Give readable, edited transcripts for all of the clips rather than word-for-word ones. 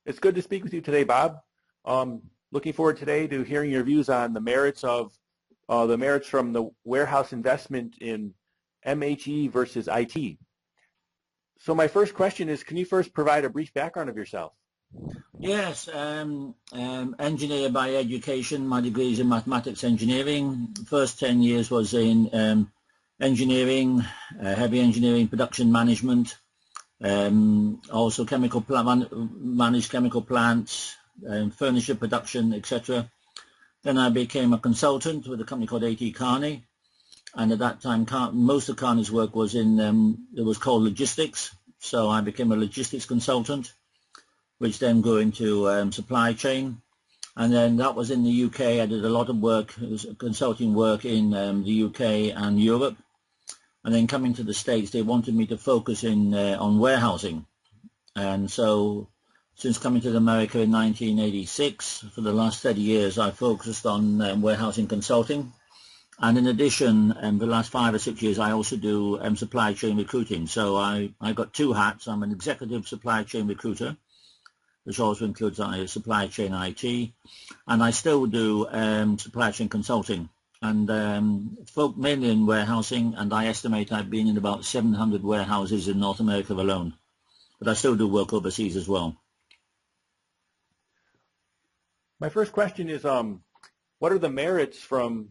It's good to speak with you today, Bob. Looking forward today to hearing your views on the merits from the warehouse investment in MHE versus IT. So my first question is, can you first provide a brief background of yourself? Yes, engineer by education. My degree is in mathematics engineering. First 10 years was in engineering, heavy engineering, production management, also managed chemical plants, furniture production, etc. Then I became a consultant with a company called AT Kearney, and at that time most of Kearney's work was in it was called logistics. So I became a logistics consultant, which then grew into supply chain. And then that was in the UK. I did a lot of work, consulting work in the UK and Europe. And then coming to the States, they wanted me to focus on warehousing. And so since coming to America in 1986, for the last 30 years, I focused on warehousing consulting. And in addition, for the last 5 or 6 years, I also do supply chain recruiting. So I got two hats. I'm an executive supply chain recruiter, which also includes supply chain IT, and I still do supply chain consulting, and mainly in warehousing, and I estimate I've been in about 700 warehouses in North America alone, but I still do work overseas as well. My first question is, what are the merits from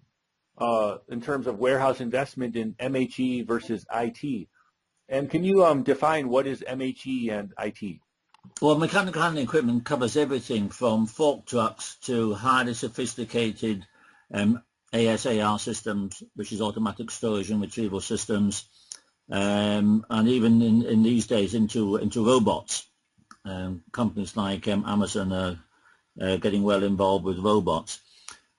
in terms of warehouse investment in MHE versus IT? And can you define what is MHE and IT? Well, mechanical handling equipment covers everything from fork trucks to highly sophisticated ASAR systems, which is automatic storage and retrieval systems, and even in these days into robots. Companies like Amazon are getting well involved with robots.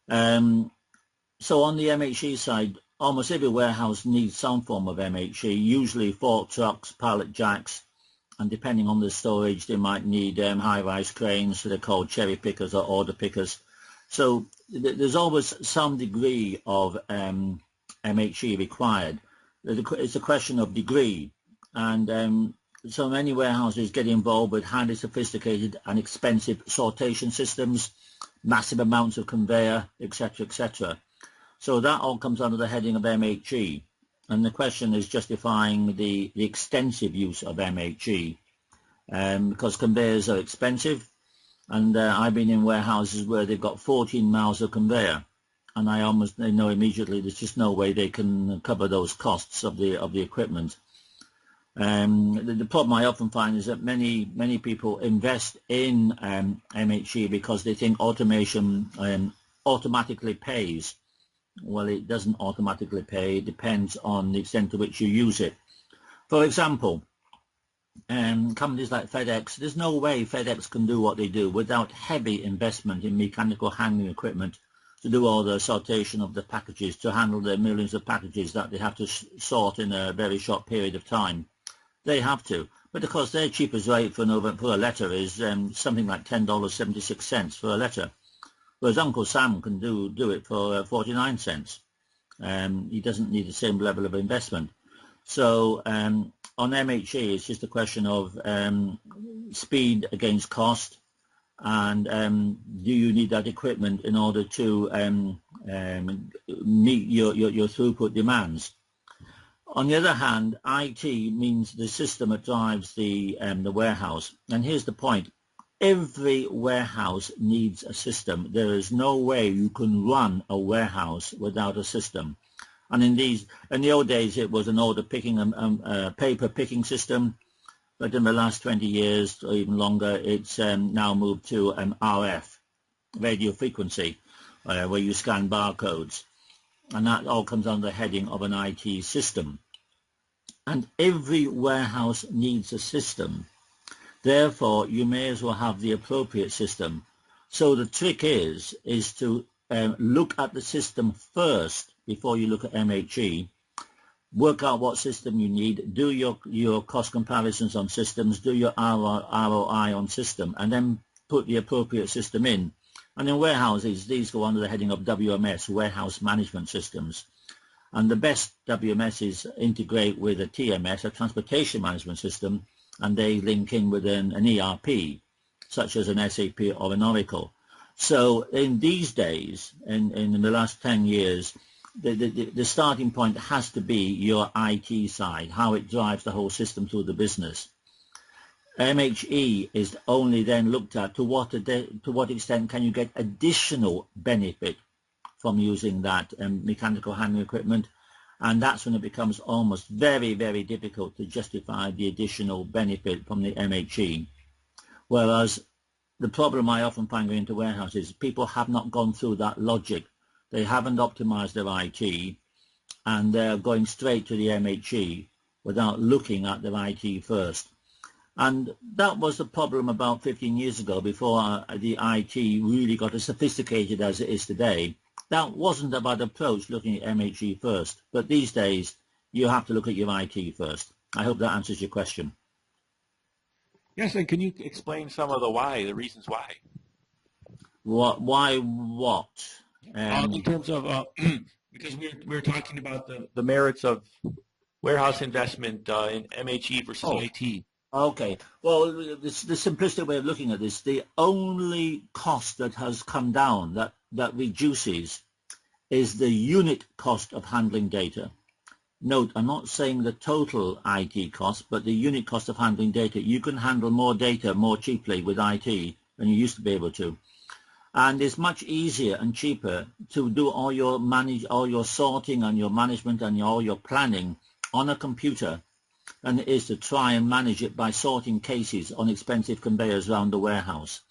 So on the MHE side, almost every warehouse needs some form of MHE, usually fork trucks, pallet jacks, and depending on the storage, they might need high-rise cranes, so they're called cherry pickers or order pickers. So there's always some degree of MHE required. It's a question of degree, and so many warehouses get involved with highly sophisticated and expensive sortation systems, massive amounts of conveyor, etc., etc. So that all comes under the heading of MHE. And the question is justifying the extensive use of MHE, because conveyors are expensive, and I've been in warehouses where they've got 14 miles of conveyor, and they know immediately there's just no way they can cover those costs of the equipment. The problem I often find is that many people invest in MHE because they think automation automatically pays. Well, it doesn't automatically pay. It depends on the extent to which you use it. For example, companies like FedEx, there's no way FedEx can do what they do without heavy investment in mechanical handling equipment to do all the sortation of the packages, to handle the millions of packages that they have to sort in a very short period of time. They have to. But of course, their cheapest rate for a letter is something like $10.76 for a letter. Whereas Uncle Sam can do it for 49 cents. He doesn't need the same level of investment. So on MHE, it's just a question of speed against cost, and do you need that equipment in order to meet your throughput demands. On the other hand, IT means the system that drives the warehouse. And here's the point. Every warehouse needs a system. There is no way you can run a warehouse without a system. And in the old days, it was an order picking, a paper picking system. But in the last 20 years or even longer, it's now moved to RF, radio frequency, where you scan barcodes. And that all comes under the heading of an IT system. And every warehouse needs a system. Therefore, you may as well have the appropriate system. So the trick is to look at the system first before you look at MHE. Work out what system you need, do your cost comparisons on systems, do your ROI on system, and then put the appropriate system in. And in warehouses, these go under the heading of WMS, Warehouse Management Systems. And the best WMSs integrate with a TMS, a Transportation Management System, and they link in with an ERP. such as an SAP or an Oracle. So in these days, in the last 10 years, the starting point has to be your IT side, how it drives the whole system through the business. MHE is only then looked at to what extent can you get additional benefit from using that mechanical handling equipment, and that's when it becomes almost very, very difficult to justify the additional benefit from the MHE. Whereas the problem I often find going into warehouses is people have not gone through that logic. They haven't optimized their IT, and they're going straight to the MHE without looking at their IT first. And that was the problem about 15 years ago, before the IT really got as sophisticated as it is today. That wasn't a bad approach, looking at MHE first. But these days, you have to look at your IT first. I hope that answers your question. Yes, and can you explain some of the reasons why? Why what? In terms of, because we're talking about the merits of warehouse investment in MHE versus IT. Okay. Well, the simplistic way of looking at this, the only cost that has come down, that reduces, is the unit cost of handling data. Note, I'm not saying the total IT cost, but the unit cost of handling data. You can handle more data more cheaply with IT than you used to be able to. And it's much easier and cheaper to do all your sorting and your management and all your planning on a computer than it is to try and manage it by sorting cases on expensive conveyors around the warehouse.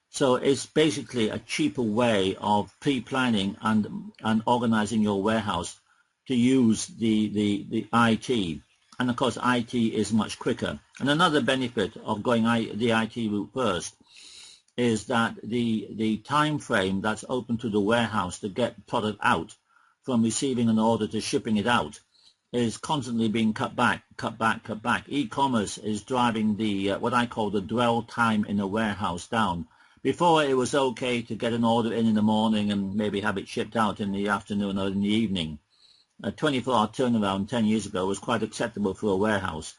So it's basically a cheaper way of pre-planning and organizing your warehouse to use the IT. And of course, IT is much quicker. And another benefit of going the IT route first is that the time frame that's open to the warehouse to get product out, from receiving an order to shipping it out, is constantly being cut back. E-commerce is driving the what I call the dwell time in a warehouse down. Before, it was okay to get an order in the morning and maybe have it shipped out in the afternoon or in the evening. A 24-hour turnaround 10 years ago was quite acceptable for a warehouse.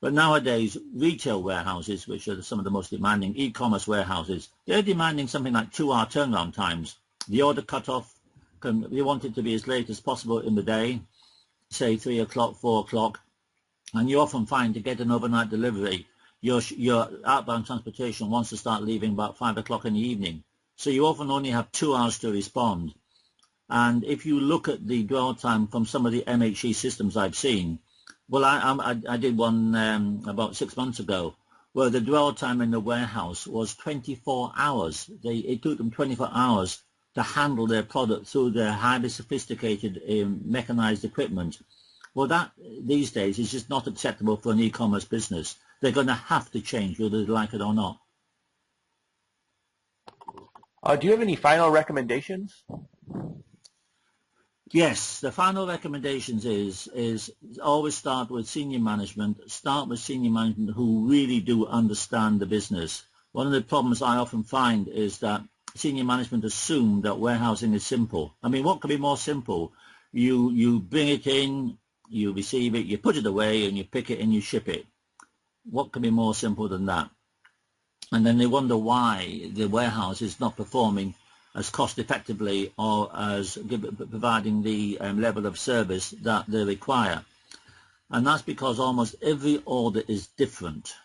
But nowadays, retail warehouses, which are some of the most demanding, e-commerce warehouses, they're demanding something like 2-hour turnaround times. The order cutoff, we want it to be as late as possible in the day, say 3 o'clock, 4 o'clock, and you often find to get an overnight delivery, your outbound transportation wants to start leaving about 5 o'clock in the evening. So you often only have 2 hours to respond. And if you look at the dwell time from some of the MHE systems I've seen, well, I did one about 6 months ago, where the dwell time in the warehouse was 24 hours. It took them 24 hours to handle their product through their highly sophisticated mechanized equipment. Well, that these days is just not acceptable for an e-commerce business. They're going to have to change whether they like it or not. Do you have any final recommendations? Yes, the final recommendations is always start with senior management. Start with senior management who really do understand the business. One of the problems I often find is that senior management assume that warehousing is simple. I mean, what could be more simple? You bring it in, you receive it, you put it away, and you pick it and you ship it. What could be more simple than that? And then they wonder why the warehouse is not performing as cost effectively or as providing the level of service that they require. And that's because almost every order is different.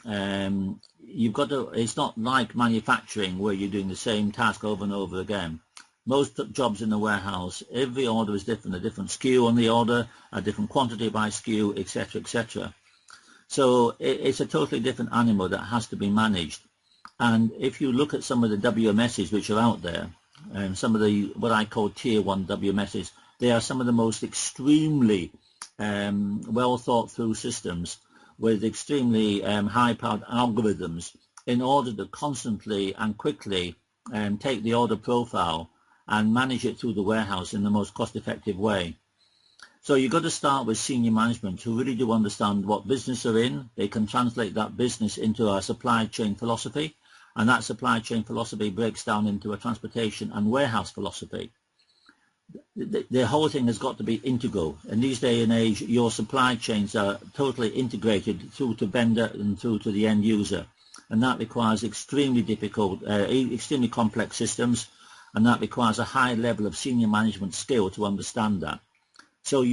It's not like manufacturing where you're doing the same task over and over again. Most jobs in the warehouse, every order is different, a different SKU on the order, a different quantity by SKU, etc., etc. So it's a totally different animal that has to be managed. And if you look at some of the WMSs which are out there, some of the what I call tier 1 WMSs, they are some of the most extremely well thought through systems with extremely high-powered algorithms in order to constantly and quickly take the order profile and manage it through the warehouse in the most cost-effective way. So you've got to start with senior management who really do understand what business they're in. They can translate that business into a supply chain philosophy, and that supply chain philosophy breaks down into a transportation and warehouse philosophy. The whole thing has got to be integral. In these day and age, your supply chains are totally integrated through to vendor and through to the end user. and that requires extremely difficult, extremely complex systems, and that requires a high level of senior management skill to understand that. So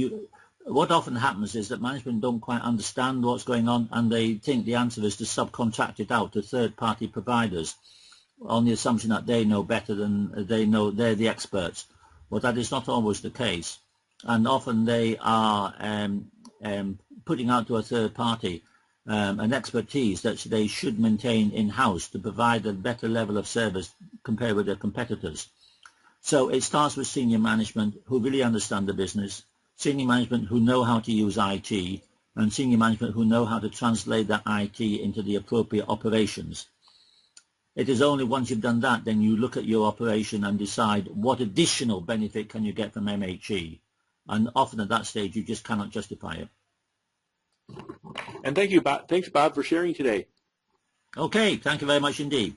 what often happens is that management don't quite understand what's going on, and they think the answer is to subcontract it out to third-party providers on the assumption that they know better than they know, they're the experts. But that is not always the case, and often they are putting out to a third party an expertise that they should maintain in-house to provide a better level of service compared with their competitors. So it starts with senior management who really understand the business, senior management who know how to use IT, and senior management who know how to translate that IT into the appropriate operations. It is only once you've done that, then you look at your operation and decide what additional benefit can you get from MHE. And often at that stage, you just cannot justify it. And thank you, Bob. Thanks, Bob, for sharing today. Okay, thank you very much indeed.